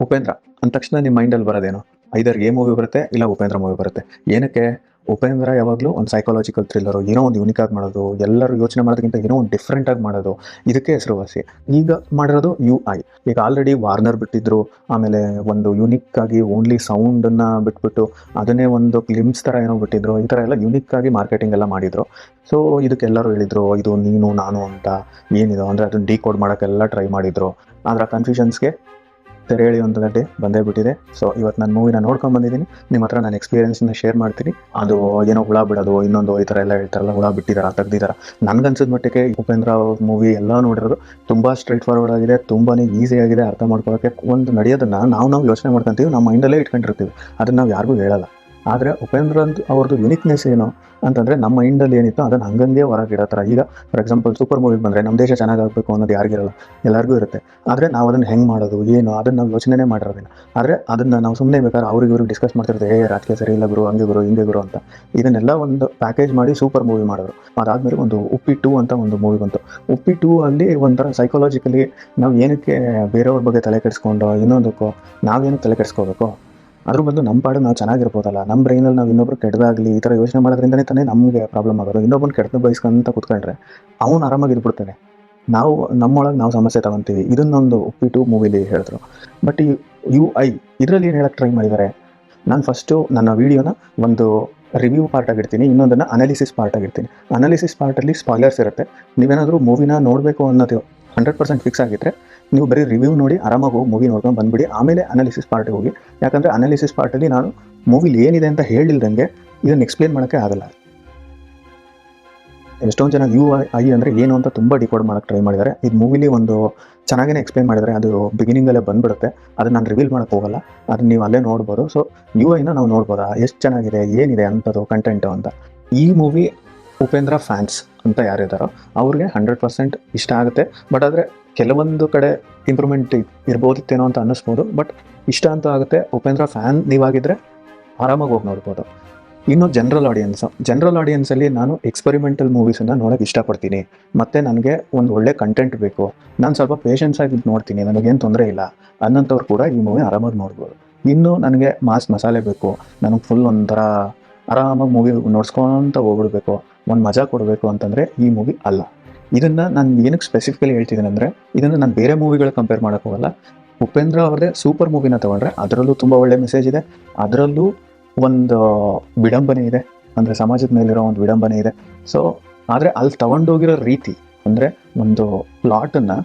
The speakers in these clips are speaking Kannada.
ಉಪೇಂದ್ರ ಅಂದ ತಕ್ಷಣ ನಿಮ್ಮ ಮೈಂಡಲ್ಲಿ ಬರೋದೇನು? ಐದರ್ ಎ ಮೂವಿ ಬರುತ್ತೆ, ಇಲ್ಲ ಉಪೇಂದ್ರ ಮೂವಿ ಬರುತ್ತೆ. ಏನಕ್ಕೆ? ಉಪೇಂದ್ರ ಯಾವಾಗಲೂ ಒಂದು ಸೈಕಾಲಜಿಕಲ್ ಥ್ರಿಲ್ಲರು, ಏನೋ ಒಂದು ಯುನಿಕ್ ಆಗಿ ಮಾಡೋದು, ಎಲ್ಲರೂ ಯೋಚನೆ ಮಾಡೋದಕ್ಕಿಂತ ಏನೋ ಒಂದು ಡಿಫ್ರೆಂಟ್ ಆಗಿ ಮಾಡೋದು, ಇದಕ್ಕೆ ಹೆಸರುವಾಸಿ. ಈಗ ಮಾಡಿರೋದು UI. ಈಗ ಆಲ್ರೆಡಿ ವಾರ್ನರ್ ಬಿಟ್ಟಿದ್ರು, ಆಮೇಲೆ ಒಂದು ಯುನಿಕ್ ಆಗಿ ಓನ್ಲಿ ಸೌಂಡನ್ನು ಬಿಟ್ಬಿಟ್ಟು ಅದನ್ನೇ ಒಂದು ಗ್ಲಿಮ್ಸ್ ಥರ ಏನೋ ಬಿಟ್ಟಿದ್ರು. ಈ ಥರ ಎಲ್ಲ ಯುನಿಕ್ ಆಗಿ ಮಾರ್ಕೆಟಿಂಗ್ ಎಲ್ಲ ಮಾಡಿದರು. ಸೊ ಇದಕ್ಕೆಲ್ಲರೂ ಹೇಳಿದರು ಇದು ನೀನು ನಾನು ಅಂತ ಏನಿದು ಅಂದರೆ ಅದನ್ನು ಡಿಕೋಡ್ ಮಾಡೋಕ್ಕೆಲ್ಲ ಟ್ರೈ ಮಾಡಿದರು. ಆದರೆ ಆ ಕನ್ಫ್ಯೂಷನ್ಸ್ಗೆ ತೆರೆ ಎಳೆಯುವಂಥ ಡೇ ಬಂದೇ ಬಿಟ್ಟಿದೆ. ಸೊ ಇವತ್ತು ನಾನು ಮೂವಿನ ನೋಡ್ಕೊಂಡು ಬಂದಿದ್ದೀನಿ, ನಿಮ್ಮ ಹತ್ರ ನಾನು ಎಕ್ಸ್ಪೀರಿಯನ್ಸ್ನ ಶೇರ್ ಮಾಡ್ತೀನಿ. ಅದು ಏನೋ ಹುಳ ಬಿಡೋದು, ಇನ್ನೊಂದು ಈ ಥರ ಎಲ್ಲ ಹೇಳ್ತಾರಲ್ಲ, ಹುಳ ಬಿಟ್ಟಿದ್ದಾರೆ, ತೆಗ್ದಿದ್ದಾರೆ. ನನಗನ್ಸಿದ ಮಟ್ಟಿಗೆ ಉಪೇಂದ್ರ ಮೂವಿ ಎಲ್ಲ ನೋಡಿರೋದು ತುಂಬ ಸ್ಟ್ರೈಟ್ ಫಾರ್ವರ್ಡ್ ಆಗಿದೆ, ತುಂಬಾ ಈಸಿಯಾಗಿದೆ ಅರ್ಥ ಮಾಡ್ಕೊಳ್ಳೋಕ್ಕೆ. ಒಂದು ನಡೆಯೋದನ್ನು ನಾವು ಯೋಚನೆ ಮಾಡ್ಕೊತೀವಿ, ನಮ್ಮ ಮೈಂಡಲ್ಲೇ ಇಟ್ಕೊಂಡಿರ್ತೀವಿ, ಅದನ್ನು ನಾವು ಯಾರಿಗೂ ಹೇಳಲ್ಲ. ಆದರೆ ಉಪೇಂದ್ರ ಅವ್ರದ್ದು ಯುನಿಕ್ನೆಸ್ ಏನು ಅಂತಂದರೆ ನಮ್ಮ ಮೈಂಡಲ್ಲಿ ಏನಿತ್ತು ಅದನ್ನು ಹಂಗಂಗೆ ಹೊರಗಿಡೋ ಥರ. ಈಗ ಫಾರ್ ಎಕ್ಸಾಂಪಲ್ ಸೂಪರ್ ಮೂವಿಗೆ ಬಂದರೆ ನಮ್ಮ ದೇಶ ಚೆನ್ನಾಗಾಗಬೇಕು ಅನ್ನೋದು ಯಾರಿಗಿರಲ್ಲ, ಎಲ್ಲರಿಗೂ ಇರುತ್ತೆ. ಆದರೆ ನಾವು ಅದನ್ನು ಹೆಂಗೆ ಮಾಡೋದು ಏನು ಅದನ್ನು ನಾವು ಯೋಚನೆ ಮಾಡಿರೋದಿಲ್ಲ. ಆದರೆ ಅದನ್ನು ನಾವು ಸುಮ್ಮನೆ ಬೇಕಾದ್ರೆ ಅವ್ರಿಗೆ ಡಿಸ್ಕಸ್ ಮಾಡ್ತಿರ್ತೀವಿ, ರಾಜಕೀಯ ಸರಿ ಇಲ್ಲ ಗುರು, ಹಂಗೆ ಗುರು, ಹಿಂಗೆ ಗುರು ಅಂತ. ಇದನ್ನೆಲ್ಲ ಒಂದು ಪ್ಯಾಕೇಜ್ ಮಾಡಿ ಸೂಪರ್ ಮೂವಿ ಮಾಡಿದ್ರು. ಅದಾದಮೇಲೆ ಒಂದು ಉಪ್ಪಿ 2 ಅಂತ ಒಂದು ಮೂವಿ ಬಂತು. ಉಪ್ಪಿ 2 ಅಲ್ಲಿ ಒಂಥರ ಸೈಕಾಲಜಿಕಲಿ ನಾವು ಏನಕ್ಕೆ ಬೇರೆಯವ್ರ ಬಗ್ಗೆ ತಲೆ ಕೆಡಿಸ್ಕೊಂಡು ಇನ್ನೊಂದಕ್ಕೋ ನಾವೇನಕ್ಕೆ ತಲೆ ಕೆಡಿಸ್ಕೋಬೇಕು, ಅದ್ರ ಬದಲು ನಮ್ಮ ಪಾಡು ನಾವು ಚೆನ್ನಾಗಿರ್ಬೋದಲ್ಲ. ನಮ್ಮ ಬ್ರೈನಲ್ಲಿ ನಾವು ಇನ್ನೊಬ್ರು ಕೆಟ್ಟದಾಗಲಿ ಈ ಥರ ಯೋಚನೆ ಮಾಡೋದ್ರಿಂದನೇ ತಾನೇ ನಮಗೆ ಪ್ರಾಬ್ಲಮ್ ಆಗೋದು. ಇನ್ನೊಬ್ಬನ ಕೆಟ್ಟದ ಬಯಸ್ಕೊಂತ ಕೂತ್ಕೊಂಡ್ರೆ ಅವನು ಆರಾಮಾಗಿರ್ಬಿಡ್ತಾನೆ, ನಾವು ನಮ್ಮೊಳಗೆ ನಾವು ಸಮಸ್ಯೆ ತಗೊತೀವಿ. ಇದನ್ನೊಂದು ಉಪ್ಪಿ 2 ಮೂವಿಲಿ ಹೇಳಿದ್ರು. ಬಟ್ ಈ UI ಇದರಲ್ಲಿ ಏನು ಹೇಳಕ್ಕೆ ಟ್ರೈ ಮಾಡಿದ್ದಾರೆ, ನಾನು ಫಸ್ಟು ನನ್ನ ವೀಡಿಯೋನ ಒಂದು ರಿವ್ಯೂ ಪಾರ್ಟ್ ಆಗಿರ್ತೀನಿ, ಇನ್ನೊಂದನ್ನು ಅನಾಲಿಸಿಸ್ ಪಾರ್ಟ್ ಆಗಿರ್ತೀನಿ. ಅನಾಲಿಸಿಸ್ ಪಾರ್ಟಲ್ಲಿ ಸ್ಪಾಯ್ಲರ್ಸ್ ಇರುತ್ತೆ. ನೀವೇನಾದರೂ ಮೂವಿನ ನೋಡಬೇಕು ಅನ್ನೋದು 100% ಫಿಕ್ಸ್ ಆಗಿದ್ದರೆ ನೀವು ಬರೀ ರಿವ್ಯೂ ನೋಡಿ ಆರಾಮಾಗಿ ಹೋಗಿ ಮೂವಿ ನೋಡ್ಕೊಂಡು ಬಂದುಬಿಡಿ. ಆಮೇಲೆ ಅನಾಲಿಸಿಸ್ ಪಾರ್ಟಿಗೆ ಹೋಗಿ. ಯಾಕಂದರೆ ಅನಾಲಿಸಿಸ್ ಪಾರ್ಟಲ್ಲಿ ನಾನು ಮೂವಿಲಿ ಏನಿದೆ ಅಂತ ಹೇಳಿಲ್ದಂಗೆ ಇದನ್ನು ಎಕ್ಸ್ಪ್ಲೇನ್ ಮಾಡೋಕ್ಕೆ ಆಗಲ್ಲ. ಎಷ್ಟೊಂದು ಜನ UI ಅಂದರೆ ಏನು ಅಂತ ತುಂಬ ಡಿಕೋಡ್ ಮಾಡೋಕ್ಕೆ ಟ್ರೈ ಮಾಡಿದ್ದಾರೆ. ಇದು ಮೂವಿಲಿ ಒಂದು ಚೆನ್ನಾಗೇ ಎಕ್ಸ್ಪ್ಲೇನ್ ಮಾಡಿದರೆ, ಅದು ಬಿಗಿನಿಂಗಲ್ಲೇ ಬಂದುಬಿಡುತ್ತೆ. ಅದನ್ನು ನಾನು ರಿವೀಲ್ ಮಾಡೋಕ್ಕೆ ಹೋಗಲ್ಲ, ಅದನ್ನು ನೀವು ಅಲ್ಲೇ ನೋಡ್ಬೋದು. ಸೊ UIನ ನಾವು ನೋಡ್ಬೋದಾ, ಎಷ್ಟು ಚೆನ್ನಾಗಿದೆ, ಏನಿದೆ ಅಂಥದ್ದು ಕಂಟೆಂಟು ಅಂತ. ಈ ಮೂವಿ ಉಪೇಂದ್ರ ಫ್ಯಾನ್ಸ್ ಅಂತ ಯಾರಿದ್ದಾರೋ ಅವ್ರಿಗೆ 100% ಇಷ್ಟ ಆಗುತ್ತೆ. ಬಟ್ ಆದರೆ ಕೆಲವೊಂದು ಕಡೆ ಇಂಪ್ರೂವ್ಮೆಂಟ್ ಇರ್ಬೋದಿತ್ತೇನೋ ಅಂತ ಅನ್ನಿಸ್ಬೋದು. ಬಟ್ ಇಷ್ಟ ಅಂತೂ ಆಗುತ್ತೆ. ಉಪೇಂದ್ರ ಫ್ಯಾನ್ ನೀವಾಗಿದ್ದರೆ ಆರಾಮಾಗಿ ಹೋಗಿ ನೋಡ್ಬೋದು. ಇನ್ನು ಜನರಲ್ ಆಡಿಯನ್ಸಲ್ಲಿ ನಾನು ಎಕ್ಸ್ಪೆರಿಮೆಂಟಲ್ ಮೂವೀಸನ್ನು ನೋಡೋಕ್ಕೆ ಇಷ್ಟಪಡ್ತೀನಿ. ಮತ್ತು ನನಗೆ ಒಂದು ಒಳ್ಳೆ ಕಂಟೆಂಟ್ ಬೇಕು, ನಾನು ಸ್ವಲ್ಪ ಪೇಷನ್ಸ್ ಆಗಿ ನೋಡ್ತೀನಿ, ನನಗೇನು ತೊಂದರೆ ಇಲ್ಲ ಅನ್ನೋಂಥವ್ರು ಕೂಡ ಈ ಮೂವಿ ಆರಾಮಾಗಿ ನೋಡ್ಬೋದು. ಇನ್ನು ನನಗೆ ಮಾಸ್ ಮಸಾಲೆ ಬೇಕು, ನನಗೆ ಫುಲ್ ಒಂಥರ ಆರಾಮಾಗಿ ಮೂವಿ ನೋಡ್ಸ್ಕೊತ ಹೋಗ್ಬಿಡ್ಬೇಕು, ಒಂದು ಮಜಾ ಕೊಡಬೇಕು ಅಂತಂದರೆ ಈ ಮೂವಿ ಅಲ್ಲ. ಇದನ್ನು ನಾನು ಏನಕ್ಕೆ ಸ್ಪೆಸಿಫಿಕಲಿ ಹೇಳ್ತಿದ್ದೀನಿ ಅಂದರೆ, ಇದನ್ನು ನಾನು ಬೇರೆ ಮೂವಿಗಳ ಕಂಪೇರ್ ಮಾಡೋಕ್ಕೆ ಹೋಗಲ್ಲ. ಉಪೇಂದ್ರ ಅವ್ರದ್ದೇ ಸೂಪರ್ ಮೂವಿನ ತೊಗೊಂಡ್ರೆ ಅದರಲ್ಲೂ ತುಂಬ ಒಳ್ಳೆ ಮೆಸೇಜ್ ಇದೆ, ಅದರಲ್ಲೂ ಒಂದು ವಿಡಂಬನೆ ಇದೆ, ಅಂದರೆ ಸಮಾಜದ ಮೇಲಿರೋ ಒಂದು ವಿಡಂಬನೆ ಇದೆ. ಸೊ ಆದರೆ ಅಲ್ಲಿ ತೊಗೊಂಡೋಗಿರೋ ರೀತಿ ಅಂದರೆ ಒಂದು ಪ್ಲಾಟನ್ನು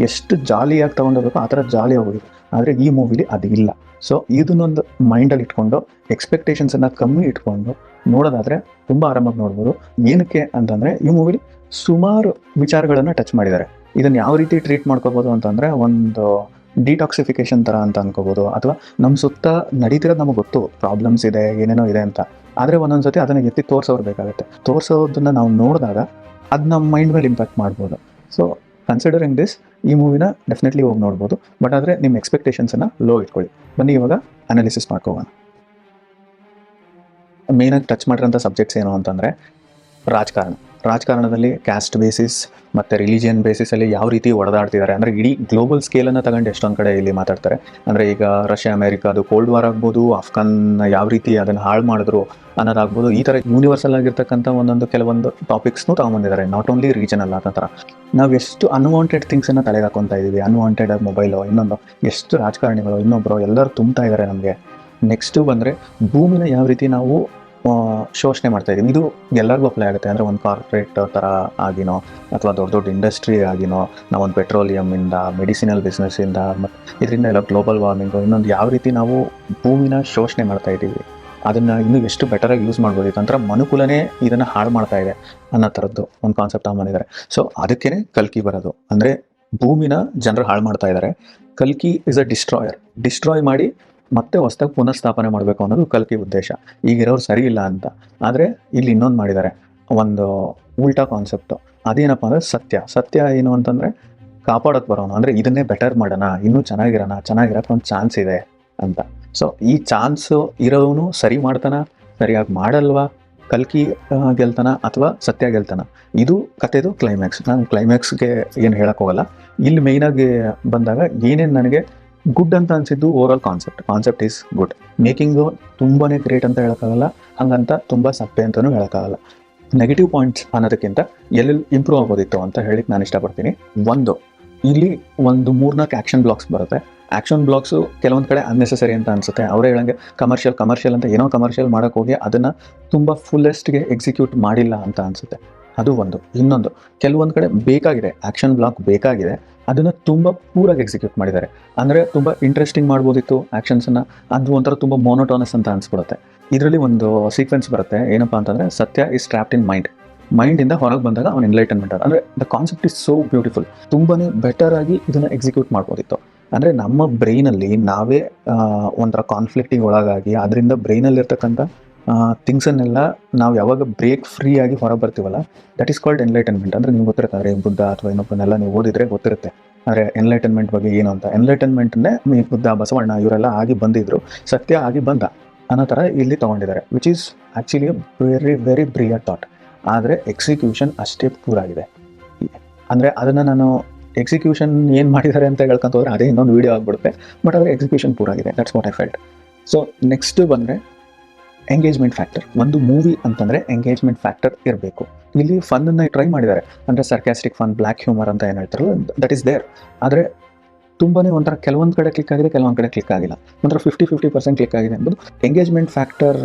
ಎಷ್ಟು ಜಾಲಿಯಾಗಿ ತೊಗೊಂಡೋಗ್ಬೇಕು ಆ ಥರ ಜಾಲಿಯಾಗಿ ಹೋಗಿದೆ. ಆದರೆ ಈ ಮೂವಿಲಿ ಅದು ಇಲ್ಲ. ಸೊ ಇದನ್ನೊಂದು ಮೈಂಡಲ್ಲಿ ಇಟ್ಕೊಂಡು ಎಕ್ಸ್ಪೆಕ್ಟೇಷನ್ಸನ್ನು ಕಮ್ಮಿ ಇಟ್ಕೊಂಡು ನೋಡೋದಾದರೆ ತುಂಬ ಆರಾಮಾಗಿ ನೋಡ್ಬೋದು. ಏನಕ್ಕೆ ಅಂತಂದರೆ ಈ ಮೂವಿಲಿ ಸುಮಾರು ವಿಚಾರಗಳನ್ನು ಟಚ್ ಮಾಡಿದ್ದಾರೆ. ಇದನ್ನು ಯಾವ ರೀತಿ ಟ್ರೀಟ್ ಮಾಡ್ಕೋಬೋದು ಅಂತಂದರೆ, ಒಂದು ಡಿಟಾಕ್ಸಿಫಿಕೇಷನ್ ಥರ ಅಂತ ಅನ್ಕೋಬೋದು. ಅಥವಾ ನಮ್ಮ ಸುತ್ತ ನಡೀತಿರೋದು ನಮಗೆ ಗೊತ್ತು, ಪ್ರಾಬ್ಲಮ್ಸ್ ಇದೆ, ಏನೇನೋ ಇದೆ ಅಂತ. ಆದರೆ ಒಂದೊಂದು ಸತಿ ಅದನ್ನು ಎತ್ತಿ ತೋರಿಸೋರು ಬೇಕಾಗುತ್ತೆ. ತೋರಿಸೋದನ್ನು ನಾವು ನೋಡಿದಾಗ ಅದು ನಮ್ಮ ಮೈಂಡ್ ಮೇಲೆ ಇಂಪ್ಯಾಕ್ಟ್ ಮಾಡ್ಬೋದು. ಸೊ ಕನ್ಸಿಡರಿಂಗ್ ದಿಸ್, ಈ ಮೂವಿನ ಡೆಫಿನೆಟ್ಲಿ ಹೋಗಿ ನೋಡ್ಬೋದು. ಬಟ್ ಆದರೆ ನಿಮ್ಮ ಎಕ್ಸ್ಪೆಕ್ಟೇಷನ್ಸನ್ನು ಲೋ ಇಟ್ಕೊಳ್ಳಿ. ಬನ್ನಿ ಇವಾಗ ಅನಾಲಿಸಿಸ್ ಮಾಡ್ಕೋಗೋಣ. ಮೇಯ್ನಾಗಿ ಟಚ್ ಮಾಡಿರೋಂಥ ಸಬ್ಜೆಕ್ಟ್ಸ್ ಏನು ಅಂತಂದರೆ ರಾಜಕಾರಣದಲ್ಲಿ ಕ್ಯಾಸ್ಟ್ ಬೇಸಿಸ್ ಮತ್ತು ರಿಲಿಜಿಯನ್ ಬೇಸಿಸಲ್ಲಿ ಯಾವ ರೀತಿ ಹೊಡೆದಾಡ್ತಿದ್ದಾರೆ ಅಂದರೆ ಇಡೀ ಗ್ಲೋಬಲ್ ಸ್ಕೇಲನ್ನು ತಗೊಂಡು ಎಷ್ಟೊಂದು ಕಡೆ ಇಲ್ಲಿ ಮಾತಾಡ್ತಾರೆ. ಅಂದರೆ ಈಗ ರಷ್ಯಾ ಅಮೇರಿಕಾದು ಕೋಲ್ಡ್ ವಾರ್ ಆಗ್ಬೋದು, ಅಫ್ಘಾನ್ ಯಾವ ರೀತಿ ಅದನ್ನು ಹಾಳು ಮಾಡಿದ್ರು ಅನ್ನೋದಾಗ್ಬೋದು. ಈ ಥರ ಯೂನಿವರ್ಸಲ್ ಆಗಿರ್ತಕ್ಕಂಥ ಕೆಲವೊಂದು ಟಾಪಿಕ್ಸ್ನೂ ತೊಗೊಂಬಂದಿದ್ದಾರೆ. ನಾಟ್ ಓನ್ಲಿ ರೀಜನಲ್ ಅನ್ನೋ ಥರ. ನಾವು ಎಷ್ಟು ಅನ್ವಾಂಟೆಡ್ ಥಿಂಗ್ಸನ್ನು ತಲೆಗೆ ಹಾಕೊತಾ ಇದ್ದೀವಿ, ಅನ್ವಾಂಟೆಡ್ ಮೊಬೈಲು, ಇನ್ನೊಂದು ಎಷ್ಟು ರಾಜಕಾರಣಿಗಳು, ಇನ್ನೊಬ್ಬರು ಎಲ್ಲರೂ ತುಂಬ್ತಾ ಇದ್ದಾರೆ ನಮಗೆ. ನೆಕ್ಸ್ಟು ಬಂದರೆ ಭೂಮಿನ ಯಾವ ರೀತಿ ನಾವು ಶೋಷಣೆ ಮಾಡ್ತಾಯಿದ್ದೀವಿ. ಇದು ಎಲ್ಲರಿಗೂ ಅಪ್ಲೈ ಆಗುತ್ತೆ. ಅಂದರೆ ಒಂದು ಕಾರ್ಪೊರೇಟ್ ಥರ ಆಗಿನೋ ಅಥವಾ ದೊಡ್ಡ ದೊಡ್ಡ ಇಂಡಸ್ಟ್ರಿ ಆಗಿನೋ, ನಾವೊಂದು ಪೆಟ್ರೋಲಿಯಮಿಂದ, ಮೆಡಿಸಿನಲ್ ಬಿಸ್ನೆಸ್ಸಿಂದ, ಮತ್ತು ಇದರಿಂದ ಎಲ್ಲ ಗ್ಲೋಬಲ್ ವಾರ್ಮಿಂಗು, ಇನ್ನೊಂದು ಯಾವ ರೀತಿ ನಾವು ಭೂಮಿನ ಶೋಷಣೆ ಮಾಡ್ತಾಯಿದ್ದೀವಿ, ಅದನ್ನು ಇನ್ನೂ ಎಷ್ಟು ಬೆಟರಾಗಿ ಯೂಸ್ ಮಾಡ್ಬೋದು. ನಂತರ ಮನುಕುಲನೇ ಇದನ್ನು ಹಾಳು ಮಾಡ್ತಾ ಇದೆ ಅನ್ನೋ ಥರದ್ದು ಒಂದು ಕಾನ್ಸೆಪ್ಟ್ ತಗೊಂಬಂದಿದ್ದಾರೆ. ಸೊ ಅದಕ್ಕೇ ಕಲ್ಕಿ ಬರೋದು. ಅಂದರೆ ಭೂಮಿನ ಜನರು ಹಾಳು ಮಾಡ್ತಾ ಇದ್ದಾರೆ. ಕಲ್ಕಿ ಇಸ್ ಅ ಡಿಸ್ಟ್ರಾಯ್ ಮಾಡಿ ಮತ್ತೆ ಹೊಸದಾಗಿ ಪುನಃಸ್ಥಾಪನೆ ಮಾಡಬೇಕು ಅನ್ನೋದು ಕಲ್ಕಿ ಉದ್ದೇಶ. ಈಗಿರೋರು ಸರಿ ಇಲ್ಲ ಅಂತ. ಆದರೆ ಇಲ್ಲಿ ಇನ್ನೊಂದು ಮಾಡಿದ್ದಾರೆ, ಒಂದು ಉಲ್ಟಾ ಕಾನ್ಸೆಪ್ಟು. ಅದೇನಪ್ಪ ಅಂದರೆ ಸತ್ಯ ಏನು ಅಂತಂದರೆ ಕಾಪಾಡೋಕ್ಕೆ ಬರೋನು, ಅಂದರೆ ಇದನ್ನೇ ಬೆಟರ್ ಮಾಡೋಣ, ಇನ್ನೂ ಚೆನ್ನಾಗಿರೋಕ್ಕೆ ಒಂದು ಚಾನ್ಸ್ ಇದೆ ಅಂತ. ಸೊ ಈ ಚಾನ್ಸು ಇರೋನು ಸರಿ ಮಾಡ್ತಾನ, ಸರಿಯಾಗಿ ಮಾಡಲ್ವಾ, ಕಲ್ಕಿ ಗೆಲ್ತಾನ ಅಥವಾ ಸತ್ಯ ಗೆಲ್ತಾನ, ಇದು ಕಥೆದು ಕ್ಲೈಮ್ಯಾಕ್ಸ್. ನಾನು ಕ್ಲೈಮ್ಯಾಕ್ಸ್ಗೆ ಏನು ಹೇಳೋಕ್ಕೋಗಲ್ಲ. ಇಲ್ಲಿ ಮೇಯ್ನಾಗಿ ಬಂದಾಗ ಏನೇನು ನನಗೆ ಗುಡ್ ಅಂತ ಅನಿಸಿದ್ದು over all concept is good. Making ತುಂಬಾ ಗ್ರೇಟ್ ಅಂತ ಹೇಳೋಕ್ಕಾಗಲ್ಲ, ಹಂಗಂತ ತುಂಬ ಸಪ್ಪೆ ಅಂತಲೂ ಹೇಳೋಕ್ಕಾಗಲ್ಲ. ನೆಗೆಟಿವ್ ಪಾಯಿಂಟ್ಸ್ ಅನ್ನೋದಕ್ಕಿಂತ ಎಲ್ಲೆಲ್ಲಿ ಇಂಪ್ರೂವ್ ಆಗೋದಿತ್ತು ಅಂತ ಹೇಳಿಕ್ಕೆ ನಾನು ಇಷ್ಟಪಡ್ತೀನಿ. ಇಲ್ಲಿ ಒಂದು 3-4 ಆ್ಯಕ್ಷನ್ ಬ್ಲಾಕ್ಸ್ ಬರುತ್ತೆ. ಆ್ಯಕ್ಷನ್ ಬ್ಲಾಕ್ಸು ಕೆಲವೊಂದು ಕಡೆ ಅನ್ನೆಸೆಸರಿ ಅಂತ ಅನಿಸುತ್ತೆ. ಅವರೇ ಹೇಳಂಗೆ ಕಮರ್ಷಿಯಲ್ ಅಂತ ಏನೋ ಕಮರ್ಷಿಯಲ್ ಮಾಡೋಕ್ಕೆ ಹೋಗಿ ಅದನ್ನು ತುಂಬ ಫುಲ್ಲೆಸ್ಟ್ಗೆ ಎಕ್ಸಿಕ್ಯೂಟ್ ಮಾಡಿಲ್ಲ ಅಂತ ಅನಿಸುತ್ತೆ. ಅದು ಒಂದು. ಇನ್ನೊಂದು, ಕೆಲವೊಂದು ಕಡೆ ಬೇಕಾಗಿದೆ, ಆ್ಯಕ್ಷನ್ ಬ್ಲಾಕ್ ಬೇಕಾಗಿದೆ, ಅದನ್ನು ತುಂಬ ಪೂರಾಗಿ ಎಕ್ಸಿಕ್ಯೂಟ್ ಮಾಡಿದ್ದಾರೆ. ಅಂದರೆ ತುಂಬ ಇಂಟ್ರೆಸ್ಟಿಂಗ್ ಮಾಡ್ಬೋದಿತ್ತು ಆ್ಯಕ್ಷನ್ಸನ್ನು, ಅದು ಒಂಥರ ತುಂಬ ಮೋನೋಟೋನಸ್ ಅಂತ ಅನಿಸ್ಬಿಡುತ್ತೆ. ಇದರಲ್ಲಿ ಒಂದು ಸೀಕ್ವೆನ್ಸ್ ಬರುತ್ತೆ, ಏನಪ್ಪ ಅಂತಂದರೆ ಸತ್ಯ ಇಸ್ ಟ್ರ್ಯಾಪ್ಡ್ ಇನ್ ಮೈಂಡಿಂದ ಹೊರಗೆ ಬಂದಾಗ ಅವನು ಎನ್ಲೈಟನ್ಮೆಂಟ್. ಅಂದರೆ the concept is so beautiful. ತುಂಬಾ ಬೆಟರ್ ಆಗಿ ಇದನ್ನು ಎಕ್ಸಿಕ್ಯೂಟ್ ಮಾಡ್ಬೋದಿತ್ತು. ಅಂದರೆ ನಮ್ಮ ಬ್ರೈನಲ್ಲಿ ನಾವೇ ಒಂಥರ ಕಾನ್ಫ್ಲಿಕ್ಟಿಗೆ ಒಳಗಾಗಿ ಅದರಿಂದ ಬ್ರೈನಲ್ಲಿರ್ತಕ್ಕಂಥ ಥಿಂಗ್ಸನ್ನೆಲ್ಲ ನಾವು ಯಾವಾಗ ಬ್ರೇಕ್ ಫ್ರೀ ಆಗಿ ಹೊರ ಬರ್ತೀವಲ್ಲ, ದಟ್ ಈಸ್ ಕಾಲ್ಡ್ ಎನ್ಲೈಟನ್ಮೆಂಟ್. ಅಂದರೆ ನೀವು ಗೊತ್ತಿರುತ್ತೆ, ಅಂದರೆ ಬುದ್ಧ ಅಥವಾ ಇನ್ನೊಬ್ಬನೆಲ್ಲ ನೀವು ಓದಿದರೆ ಗೊತ್ತಿರುತ್ತೆ. ಅಂದರೆ ಎನ್ಲೈಟನ್ಮೆಂಟ್ ಬಗ್ಗೆ ಏನು ಅಂತ. ಎನ್ಲೈಟನ್ಮೆಂಟ್ನೇ ಬುದ್ಧ, ಬಸವಣ್ಣ ಇವರೆಲ್ಲ ಆಗಿ ಬಂದಿದ್ರು, ಸತ್ಯ ಆಗಿ ಬಂದ ಅನ್ನೋ ಥರ ಇಲ್ಲಿ ತೊಗೊಂಡಿದ್ದಾರೆ. Which is actually very very brilliant thought. ಆದರೆ ಎಕ್ಸಿಕ್ಯೂಷನ್ ಅಷ್ಟೇ ಪೂರಾಗಿದೆ. ಅಂದರೆ ಅದನ್ನು ನಾನು ಎಕ್ಸಿಕ್ಯೂಷನ್ ಏನು ಮಾಡಿದ್ದಾರೆ ಅಂತ ಹೇಳ್ಕೊಂತ ಹೋದರೆ ಅದೇ ಇನ್ನೊಂದು ವೀಡಿಯೋ ಆಗಿಬಿಡುತ್ತೆ. ಬಟ್ ಆದರೆ ಎಕ್ಸಿಕ್ಯೂಷನ್ ಪೂರಾಗಿದೆ. That's what I felt. So next ಬಂದರೆ ಎಂಗೇಜ್ಮೆಂಟ್ ಫ್ಯಾಕ್ಟರ್. ಒಂದು ಮೂವಿ ಅಂತಂದರೆ ಎಂಗೇಜ್ಮೆಂಟ್ ಫ್ಯಾಕ್ಟರ್ ಇರಬೇಕು. ಇಲ್ಲಿ ಫನ್ನನ್ನು ಟ್ರೈ ಮಾಡಿದ್ದಾರೆ. ಅಂದರೆ ಸರ್ಕ್ಯಾಸ್ಟಿಕ್ ಫನ್, ಬ್ಲ್ಯಾಕ್ ಹ್ಯೂಮರ್ ಅಂತ ಏನು ಹೇಳ್ತಾರಲ್ಲ, ದಟ್ ಈಸ್ ದೇರ್. ಆದರೆ ತುಂಬಾ ಒಂಥರ ಕೆಲವೊಂದು ಕಡೆ ಕ್ಲಿಕ್ ಆಗಿದೆ, ಕೆಲವೊಂದು ಕಡೆ ಕ್ಲಿಕ್ ಆಗಿಲ್ಲ. ಒಂಥರ 50% ಕ್ಲಿಕ್ ಆಗಿದೆ ಅಂಬೋದು. ಎಂಗೇಜ್ಮೆಂಟ್ ಫ್ಯಾಕ್ಟರ್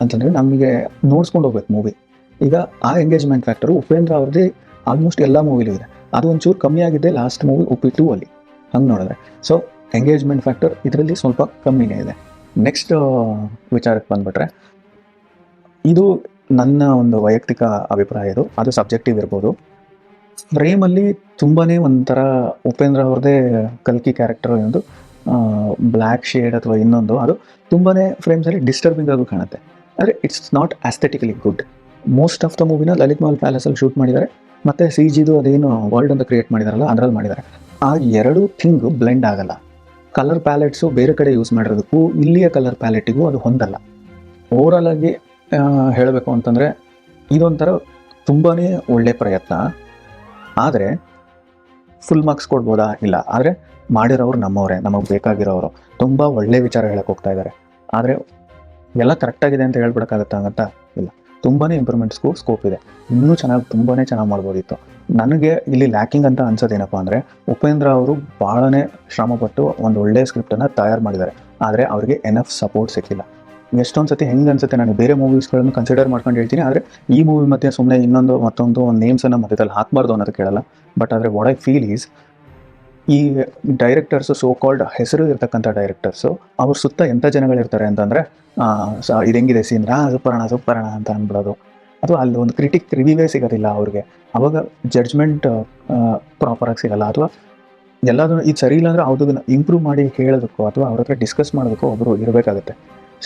ಅಂತಂದರೆ ನಮಗೆ ನೋಡ್ಸ್ಕೊಂಡು ಹೋಗ್ಬೇಕು ಮೂವಿ. ಈಗ ಆ ಎಂಗೇಜ್ಮೆಂಟ್ ಫ್ಯಾಕ್ಟರು ಉಪೇಂದ್ರ ಅವ್ರದ್ದೇ ಆಲ್ಮೋಸ್ಟ್ ಎಲ್ಲ ಮೂವಿಲೂ ಇದೆ. ಅದು ಒಂಚೂರು ಕಮ್ಮಿ ಆಗಿದೆ ಲಾಸ್ಟ್ ಮೂವಿ ಉಪ್ಪಿಟ್ಟು ಅಲ್ಲಿ, ಹಂಗೆ ನೋಡಿದ್ರೆ. ಸೊ ಎಂಗೇಜ್ಮೆಂಟ್ ಫ್ಯಾಕ್ಟರ್ ಇದರಲ್ಲಿ ಸ್ವಲ್ಪ ಕಮ್ಮಿನೇ ಇದೆ. ನೆಕ್ಸ್ಟ್ ವಿಚಾರಕ್ಕೆ ಬಂದುಬಿಟ್ರೆ, ಇದು ನನ್ನ ಒಂದು ವೈಯಕ್ತಿಕ ಅಭಿಪ್ರಾಯ. ಅದು ಸಬ್ಜೆಕ್ಟಿವ್ ಇರ್ಬೋದು. ಫ್ರೇಮಲ್ಲಿ ತುಂಬಾ ಒಂಥರ ಉಪೇಂದ್ರ ಅವ್ರದ್ದೇ ಕಲ್ಕಿ ಕ್ಯಾರೆಕ್ಟರ್ ಒಂದು ಬ್ಲ್ಯಾಕ್ ಶೇಡ್ ಅಥವಾ ಇನ್ನೊಂದು, ಅದು ತುಂಬಾ ಫ್ರೇಮ್ಸಲ್ಲಿ ಡಿಸ್ಟರ್ಬಿಂಗ್ ಆಗೂ ಕಾಣುತ್ತೆ. ಆದರೆ it's not aesthetically good. Most of the ಮೂವಿನ ಲಲಿತ್ ಮಹಲ್ ಪ್ಯಾಲೇಸಲ್ಲಿ ಶೂಟ್ ಮಾಡಿದ್ದಾರೆ, ಮತ್ತು CGದು ಅದೇನು ವರ್ಲ್ಡ್ ಅಂತ ಕ್ರಿಯೇಟ್ ಮಾಡಿದಾರಲ್ಲ ಅದರಲ್ಲಿ ಮಾಡಿದ್ದಾರೆ. ಆ ಎರಡು ಥಿಂಗು ಬ್ಲೆಂಡ್ ಆಗಲ್ಲ. ಕಲರ್ ಪ್ಯಾಲೆಟ್ಸು ಬೇರೆ ಕಡೆ ಯೂಸ್ ಮಾಡಿರೋದಕ್ಕೂ ಇಲ್ಲಿಯ ಕಲರ್ ಪ್ಯಾಲೆಟಿಗೂ ಅದು ಹೊಂದಲ್ಲ. ಓವರಾಲ್ ಆಗಿ ಹೇಳಬೇಕು ಅಂತಂದರೆ ಇದೊಂಥರ ತುಂಬಾ ಒಳ್ಳೆಯ ಪ್ರಯತ್ನ. ಆದರೆ ಫುಲ್ ಮಾರ್ಕ್ಸ್ ಕೊಡ್ಬೋದಾ? ಇಲ್ಲ. ಆದರೆ ಮಾಡಿರೋರು ನಮ್ಮವರೇ, ನಮಗೆ ಬೇಕಾಗಿರೋರು. ತುಂಬ ಒಳ್ಳೆ ವಿಚಾರ ಹೇಳಕ್ಕೆ ಹೋಗ್ತಾ ಇದ್ದಾರೆ. ಆದರೆ ಎಲ್ಲ ಕರೆಕ್ಟಾಗಿದೆ ಅಂತ ಹೇಳ್ಬಿಡೋಕ್ಕಾಗತ್ತಾ ಅಂತ ಇಲ್ಲ. ತುಂಬಾ ಇಂಪ್ರೂವ್ಮೆಂಟ್ಸ್ಗೂ ಸ್ಕೋಪ್ ಇದೆ. ಇನ್ನೂ ತುಂಬಾ ಚೆನ್ನಾಗಿ ಮಾಡ್ಬೋದಿತ್ತು. ನನಗೆ ಇಲ್ಲಿ ಲ್ಯಾಕಿಂಗ್ ಅಂತ ಅನ್ಸೋದೇನಪ್ಪ ಅಂದರೆ, ಉಪೇಂದ್ರ ಅವರು ಭಾಳನೇ ಶ್ರಮಪಟ್ಟು ಒಂದು ಒಳ್ಳೆಯ ಸ್ಕ್ರಿಪ್ಟನ್ನು ತಯಾರು ಮಾಡಿದ್ದಾರೆ. ಆದರೆ ಅವರಿಗೆ ಎನಫ್ ಸಪೋರ್ಟ್ ಸಿಕ್ಕಿಲ್ಲ. ಎಷ್ಟೊಂದು ಸತಿ ಹೆಂಗೆ ಅನ್ಸುತ್ತೆ, ನಾನು ಬೇರೆ ಮೂವೀಸ್ಗಳನ್ನು ಕನ್ಸಿಡರ್ ಮಾಡ್ಕೊಂಡು ಹೇಳ್ತೀನಿ, ಆದರೆ ಈ ಮೂವಿ ಮತ್ತೆ ಸುಮ್ಮನೆ ಮತ್ತೊಂದು ನೇಮ್ಸನ್ನು ಮಧ್ಯದಲ್ಲಿ ಹಾಕಬಾರ್ದು ಅನ್ನೋದು ಕೇಳಲ್ಲ. ಬಟ್ ಆದರೆ ವಾಟ್ ಐ ಫೀಲ್ ಈಸ್, ಈ ಡೈರೆಕ್ಟರ್ಸು, ಸೋ ಕಾಲ್ಡ್ ಹೆಸರು ಇರ್ತಕ್ಕಂಥ ಡೈರೆಕ್ಟರ್ಸು, ಅವ್ರ ಸುತ್ತ ಎಂಥ ಜನಗಳಿರ್ತಾರೆ ಅಂತಂದರೆ, ಇದು ಹೆಂಗಿದೆ ಸೀನ್, ಸೂಪರಣ ಅಂತ ಅಂದ್ಬಿಡೋದು. ಅಥವಾ ಅಲ್ಲಿ ಒಂದು ಕ್ರಿಟಿಕ್ ರಿವ್ಯೂವೇ ಸಿಗೋದಿಲ್ಲ ಅವ್ರಿಗೆ. ಅವಾಗ ಜಡ್ಜ್ಮೆಂಟ್ ಪ್ರಾಪರಾಗಿ ಸಿಗೋಲ್ಲ. ಅಥವಾ ಎಲ್ಲದನ್ನು ಇದು ಸರಿ ಇಲ್ಲ ಅಂದರೆ ಅದನ್ನು ಇಂಪ್ರೂವ್ ಮಾಡಿ ಹೇಳೋದಕ್ಕೋ ಅಥವಾ ಅವ್ರ ಹತ್ರ ಡಿಸ್ಕಸ್ ಮಾಡೋದಕ್ಕೋ ಒಬ್ಬರು ಇರಬೇಕಾಗುತ್ತೆ.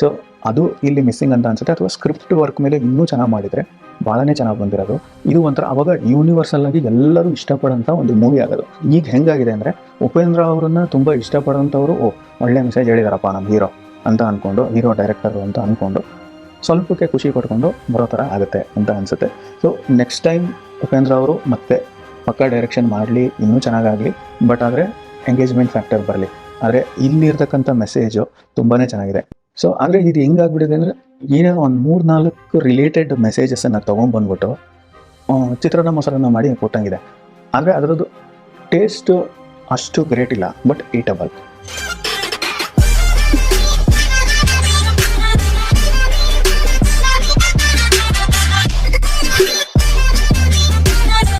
ಸೊ ಅದು ಇಲ್ಲಿ ಮಿಸ್ಸಿಂಗ್ ಅಂತ ಅನ್ಸುತ್ತೆ. ಅಥವಾ ಸ್ಕ್ರಿಪ್ಟ್ ವರ್ಕ್ ಮೇಲೆ ಇನ್ನೂ ಚೆನ್ನಾಗಿ ಮಾಡಿದರೆ ಭಾಳನೇ ಚೆನ್ನಾಗಿ ಬಂದಿರೋದು. ಇದು ಒಂಥರ ಅವಾಗ ಯೂನಿವರ್ಸಲ್ ಆಗಿ ಎಲ್ಲರೂ ಇಷ್ಟಪಡೋಂಥ ಒಂದು ಮೂವಿ ಆಗೋದು. ಈಗ ಹೆಂಗಾಗಿದೆ ಅಂದರೆ, ಉಪೇಂದ್ರ ಅವರನ್ನು ತುಂಬ ಇಷ್ಟಪಡೋಂಥವ್ರು ಒಳ್ಳೆ ಮೆಸೇಜ್ ಹೇಳಿದಾರಪ್ಪ ನಮ್ಮ ಹೀರೋ ಅಂತ ಅಂದ್ಕೊಂಡು, ಹೀರೋ ಡೈರೆಕ್ಟರು ಅಂತ ಅಂದ್ಕೊಂಡು ಸ್ವಲ್ಪಕ್ಕೆ ಖುಷಿ ಪಡ್ಕೊಂಡು ಬರೋ ಥರ ಆಗುತ್ತೆ ಅಂತ ಅನಿಸುತ್ತೆ. ಸೊ ನೆಕ್ಸ್ಟ್ ಟೈಮ್ ಉಪೇಂದ್ರ ಅವರು ಮತ್ತೆ ಪಕ್ಕ ಡೈರೆಕ್ಷನ್ ಮಾಡಲಿ, ಇನ್ನೂ ಚೆನ್ನಾಗಾಗಲಿ. ಬಟ್ ಆದರೆ ಎಂಗೇಜ್ಮೆಂಟ್ ಫ್ಯಾಕ್ಟರ್ ಬರಲಿ. ಆದರೆ ಇಲ್ಲಿರ್ತಕ್ಕಂಥ ಮೆಸೇಜು ತುಂಬಾ ಚೆನ್ನಾಗಿದೆ. ಸೊ ಅಂದರೆ ಇದು ಹೆಂಗಾಗ್ಬಿಟ್ಟಿದೆ ಅಂದರೆ, ಏನೋ ಒಂದು 3-4 ರಿಲೇಟೆಡ್ ಮೆಸೇಜಸನ್ನು ತೊಗೊಂಡ್ಬಂದ್ಬಿಟ್ಟು ಚಿತ್ರಾನ್ನ ಮೊಸರನ್ನ ಮಾಡಿ ಕೊಟ್ಟಂಗಿದೆ. ಆದರೆ ಅದರದ್ದು ಟೇಸ್ಟು ಅಷ್ಟು ಗ್ರೇಟ್ ಇಲ್ಲ, ಬಟ್ ಈಟಬಲ್.